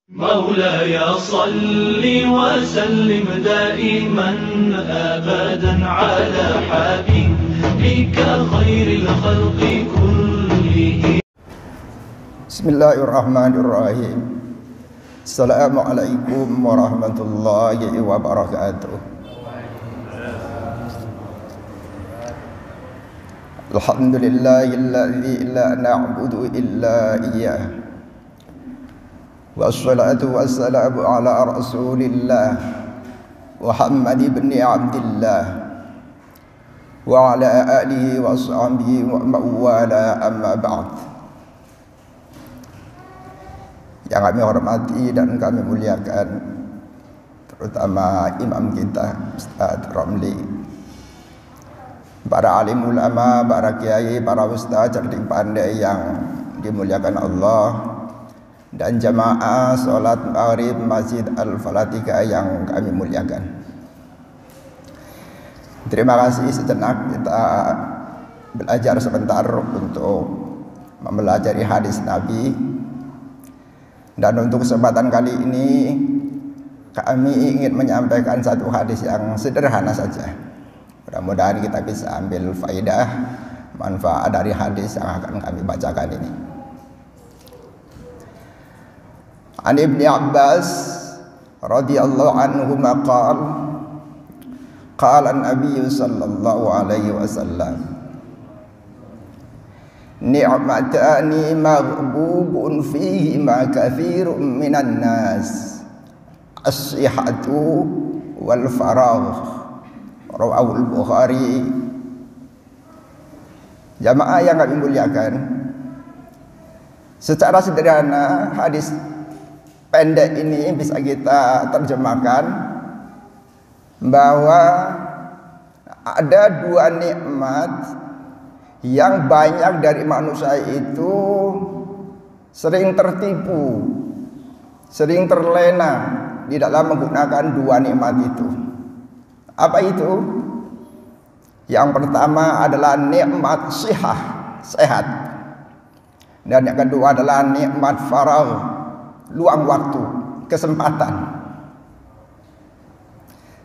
مولاي صل وسلم دائما أبدا على حبيبك خير الخلق كلهم. بسم الله الرحمن الرحيم. السلام عليكم ورحمة الله وبركاته. الحمد لله الذي لا نعبد إلا إياه، والصلاة والسلام على رسول الله محمد بن عبد الله وعلى آله وصحبه ومن والاه، أما بعد. Yang kami hormati dan kami muliakan, terutama imam kita Ustaz Romli, para alim ulama, para kiai, para ustaz cerdik pandai yang dimuliakan Allah, dan jamaah sholat maghrib Masjid Al-Falatika yang kami muliakan. Terima kasih sejenak kita belajar sebentar untuk mempelajari hadis Nabi. Dan untuk kesempatan kali ini kami ingin menyampaikan satu hadis yang sederhana saja. Mudah-mudahan kita bisa ambil faidah, manfaat dari hadis yang akan kami bacakan ini. An Ibni Abbas radhiyallahu anhu qala qala an-nabiy sallallahu alaihi wasallam, ni'matani maghbubun fihi ma katsirun minan nas, as-sihhatu wal faragh, rawahu al-Bukhari. Jamaah yang kami muliakan, secara sederhana hadis pendek ini bisa kita terjemahkan bahwa ada dua nikmat yang banyak dari manusia itu sering tertipu, sering terlena di dalam menggunakan dua nikmat itu. Apa itu? Yang pertama adalah nikmat sehat. Dan yang kedua adalah nikmat faragh, luang waktu, kesempatan.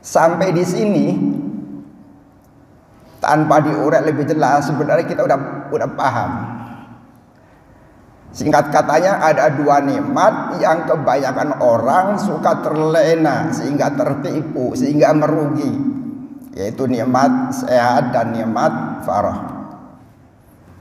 Sampai di sini tanpa diurai lebih jelas, sebenarnya kita udah paham. Singkat katanya, ada dua nikmat yang kebanyakan orang suka terlena sehingga tertipu, sehingga merugi, yaitu nikmat sehat dan nikmat faragh.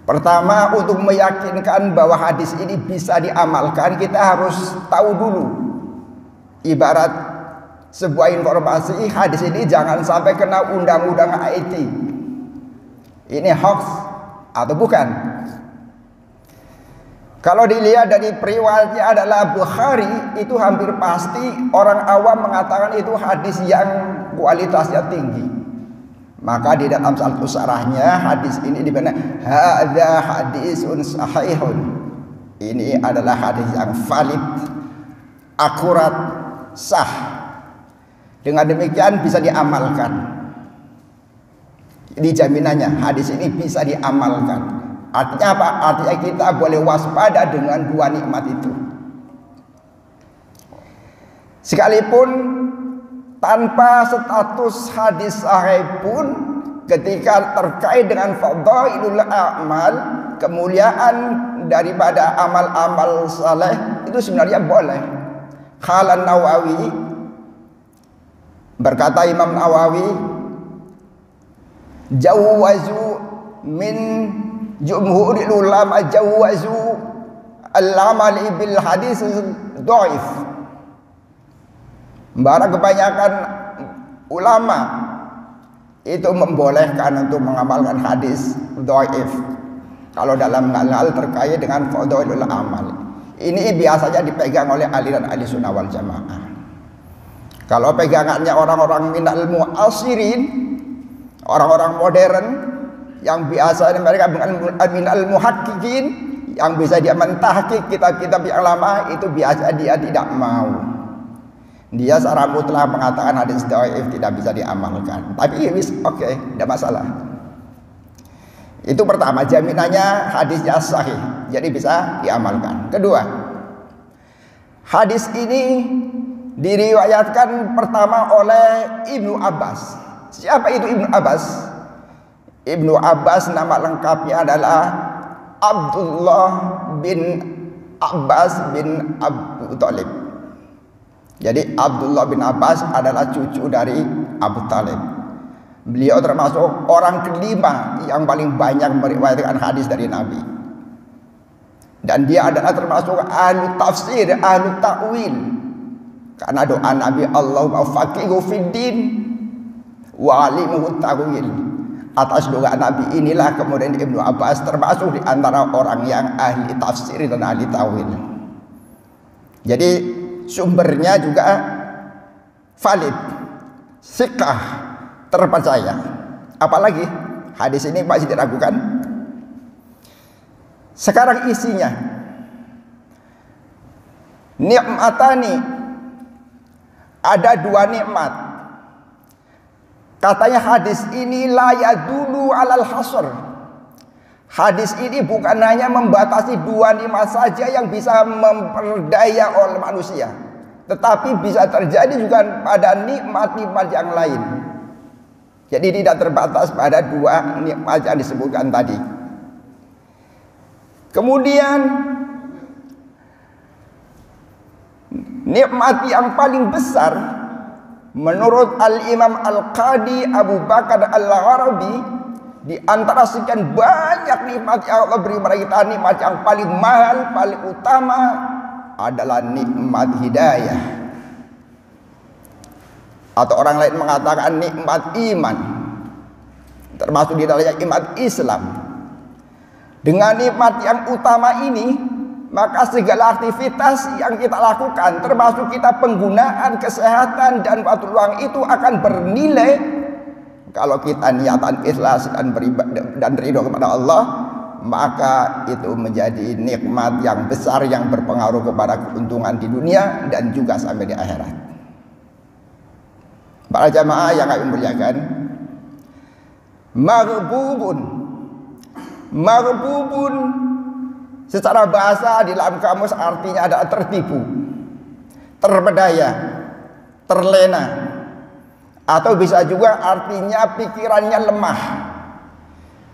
Pertama, untuk meyakinkan bahwa hadis ini bisa diamalkan, kita harus tahu dulu, ibarat sebuah informasi, hadis ini jangan sampai kena undang-undang IT. Ini hoax atau bukan? Kalau dilihat dari periwayatnya adalah Bukhari, itu hampir pasti orang awam mengatakan itu hadis yang kualitasnya tinggi. Maka di dalam satu syarahnya hadis ini dibilang hadza hadisun sahihun. Ini adalah hadis yang valid, akurat, sah. Dengan demikian bisa diamalkan. Ini jaminannya, hadis ini bisa diamalkan. Artinya apa? Artinya kita boleh waspada dengan dua nikmat itu. Sekalipun tanpa status hadis sahih pun, ketika terkait dengan fadhailul a'mal, kemuliaan daripada amal-amal saleh, itu sebenarnya boleh. Qala Nawawi, berkata Imam Nawawi, jawazu min jumhuril ulama jawazu al-amali bil hadis dhaif. Barang kebanyakan ulama itu membolehkan untuk mengamalkan hadis dhaif kalau dalam hal terkait dengan fadhailul amal. Ini biasanya dipegang oleh aliran ahli sunnah wal jamaah. Kalau pegangannya orang-orang minal mu'asirin, orang-orang modern yang biasanya mereka minal muhaqqiqin, yang bisa dia mentahqiq kitab-kitab yang lama, itu biasa dia tidak mau. Dia secara mutlak mengatakan hadis dhaif tidak bisa diamalkan. Tapi oke, tidak masalah. Itu pertama, jaminannya hadisnya sahih, jadi bisa diamalkan. Kedua, Hadis ini diriwayatkan pertama oleh Ibnu Abbas. Siapa itu Ibnu Abbas? Ibnu Abbas nama lengkapnya adalah Abdullah bin Abbas bin Abu Thalib. Jadi Abdullah bin Abbas adalah cucu dari Abu Thalib. Beliau termasuk orang kelima yang paling banyak meriwayatkan hadis dari Nabi. Dan dia adalah termasuk ahli tafsir, ahli ta'wil. Karena doa Nabi, Allahumma faqihu fiddin wa alimuhu ta'wil. Atas doa Nabi inilah kemudian Ibnu Abbas termasuk di antara orang yang ahli tafsir dan ahli ta'wil. Jadi sumbernya juga valid, siqah, terpercaya. Apalagi hadis ini masih diragukan. Sekarang isinya, nikmatani, ada dua nikmat. Katanya hadis ini la yadulu alal hasr. Hadis ini bukan hanya membatasi dua nikmat saja yang bisa memperdaya oleh manusia, tetapi bisa terjadi juga pada nikmat-nikmat yang lain. Jadi tidak terbatas pada dua nikmat yang disebutkan tadi. Kemudian nikmat yang paling besar menurut Al-Imam Al-Qadi Abu Bakar Al-Arabi, di antara sekian banyak nikmat yang Allah beri kepada kita, nikmat yang paling mahal, paling utama adalah nikmat hidayah. Atau orang lain mengatakan nikmat iman, termasuk di dalamnya nikmat Islam. Dengan nikmat yang utama ini, maka segala aktivitas yang kita lakukan, termasuk kita penggunaan kesehatan dan waktu luang itu akan bernilai kalau kita niatan ikhlas dan ridho kepada Allah, maka itu menjadi nikmat yang besar yang berpengaruh kepada keuntungan di dunia dan juga sampai di akhirat. Para jamaah yang kami muliakan, maghbubun secara bahasa di dalam kamus artinya adalah tertipu, terpedaya, terlena, atau bisa juga artinya pikirannya lemah.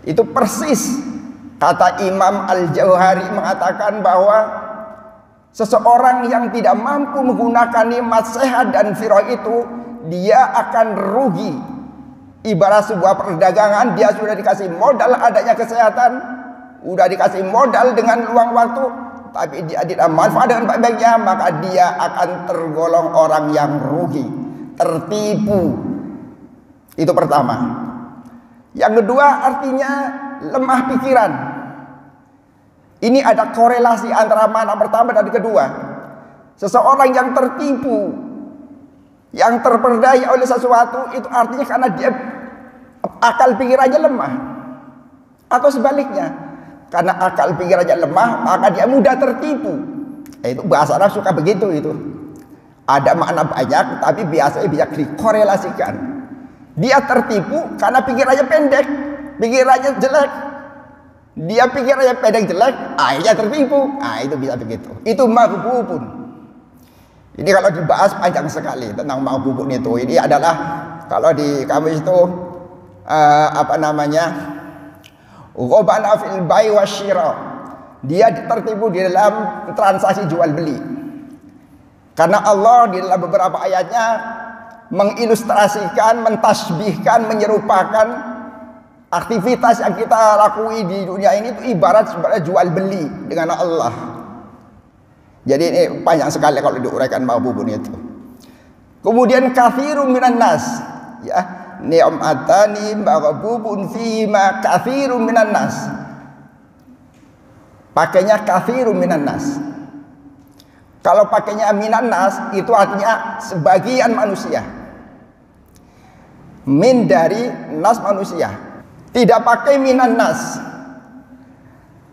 Itu persis kata Imam Al-Jauhari mengatakan bahwa seseorang yang tidak mampu menggunakan nikmat sehat dan firah itu, dia akan rugi. Ibarat sebuah perdagangan, dia sudah dikasih modal adanya kesehatan, sudah dikasih modal dengan luang waktu, tapi dia tidak manfaat dengan baik-baiknya, maka dia akan tergolong orang yang rugi, tertipu. Itu pertama. Yang kedua artinya lemah pikiran. Ini ada korelasi antara mana pertama dan kedua. Seseorang yang tertipu, yang terperdaya oleh sesuatu, itu artinya karena dia akal pikirannya lemah. Atau sebaliknya, karena akal pikirannya lemah, maka dia mudah tertipu. Itu bahasa Arab suka begitu itu. Ada makna banyak, tapi biasanya bisa dikorelasikan. Dia tertipu karena pikirannya pendek, pikirannya jelek. Dia pikirannya pendek jelek, akhirnya tertipu. Itu bisa begitu. Itu maghbubun. Ini kalau dibahas panjang sekali tentang maghbubun itu. Ini adalah kalau di kamus itu ghobana fil bai wasyira. Dia tertipu di dalam transaksi jual beli. Karena Allah di dalam beberapa ayatnya mengilustrasikan, mentasbihkan, menyerupakan aktivitas yang kita lakui di dunia ini itu ibarat sebagai jual beli dengan Allah. Jadi ini panjang sekali kalau diuraikan maghbubun itu. Kemudian katsirun minan nas, ya, ni'matani maghbubun fima katsirun minan nas. Pakainya katsirun minan nas. Kalau pakainya minan nas itu artinya sebagian manusia. Min dari nas manusia. Tidak pakai minan nas.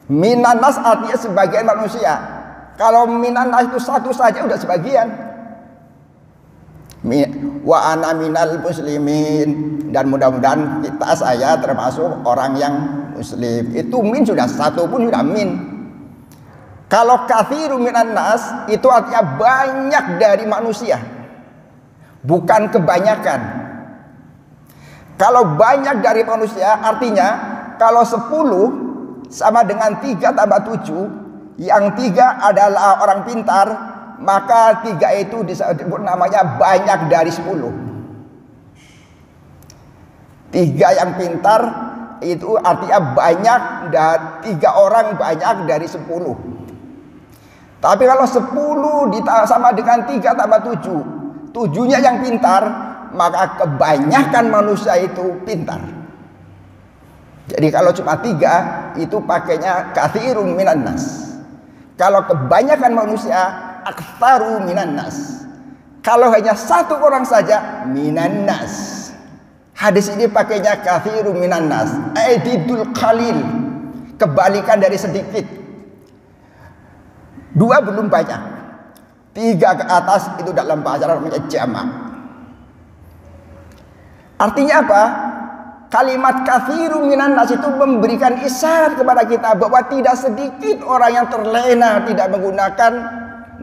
Minan nas artinya sebagian manusia. Kalau minan nas itu satu saja udah sebagian. Wa ana minal muslimin, dan mudah-mudahan saya termasuk orang yang muslim. Itu min sudah satu pun sudah min. Kalau katsirun minan nas itu artinya banyak dari manusia, bukan kebanyakan. Kalau banyak dari manusia artinya kalau 10 sama dengan 3 tambah 7, yang 3 adalah orang pintar, maka 3 itu disebut namanya banyak dari 10. 3 yang pintar itu artinya banyak, dan 3 orang banyak dari 10. Tapi kalau 10 sama dengan 3 tambah 7, 7-nya yang pintar, maka kebanyakan manusia itu pintar. Jadi kalau cuma 3 itu pakainya katsirun minan nas. Kalau kebanyakan manusia aktsaru minan nas. Kalau hanya 1 orang saja minan nas. Hadis ini pakainya katsirun minan nas, aididul qalil, kebalikan dari sedikit. 2 belum banyak, 3 ke atas itu dalam bahasa Arab namanya jamak. Artinya apa? Kalimat katsirun minan nas itu memberikan isyarat kepada kita bahwa tidak sedikit orang yang terlena tidak menggunakan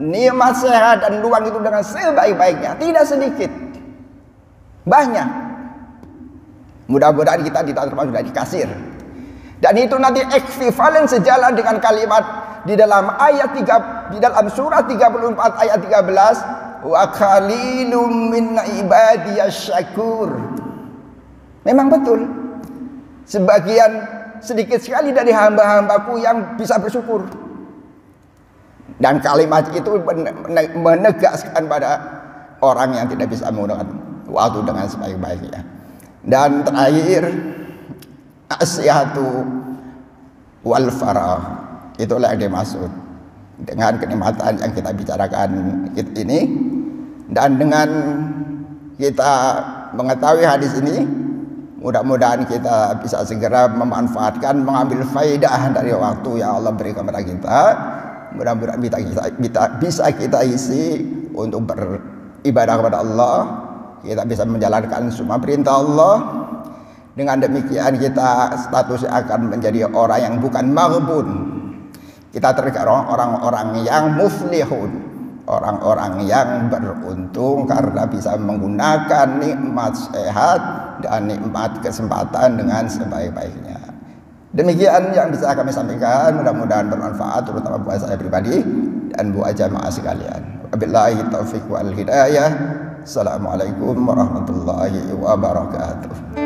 nikmat sehat dan luang itu dengan sebaik-baiknya. Tidak sedikit, banyak. Mudah-mudahan kita tidak termasuk dari kasir. Dan itu nanti ekvivalen sejalan dengan kalimat di dalam ayat 3, di dalam surah 34 ayat 13, wa qalilum min ibadiyasy syakur. Memang betul, sebagian sedikit sekali dari hamba-hambaku yang bisa bersyukur. Dan kalimat itu menegaskan pada orang yang tidak bisa menggunakan waktu dengan sebaik-baiknya. Dan terakhir, asyihatu wal farah, itulah yang dimaksud dengan kenikmatan yang kita bicarakan ini. Dan dengan kita mengetahui hadis ini, mudah-mudahan kita bisa segera memanfaatkan, mengambil faidah dari waktu yang Allah berikan kepada kita. Mudah-mudahan bisa kita isi untuk beribadah kepada Allah. Kita bisa menjalankan semua perintah Allah. Dengan demikian kita statusnya akan menjadi orang yang bukan maghbun. Kita tergolong orang-orang yang muflihun, orang-orang yang beruntung karena bisa menggunakan nikmat sehat dan nikmat kesempatan dengan sebaik-baiknya. Demikian yang bisa kami sampaikan, mudah-mudahan bermanfaat terutama buat saya pribadi dan buat jamaah sekalian. Wabillahi taufiq wal hidayah. Assalamualaikum warahmatullahi wabarakatuh.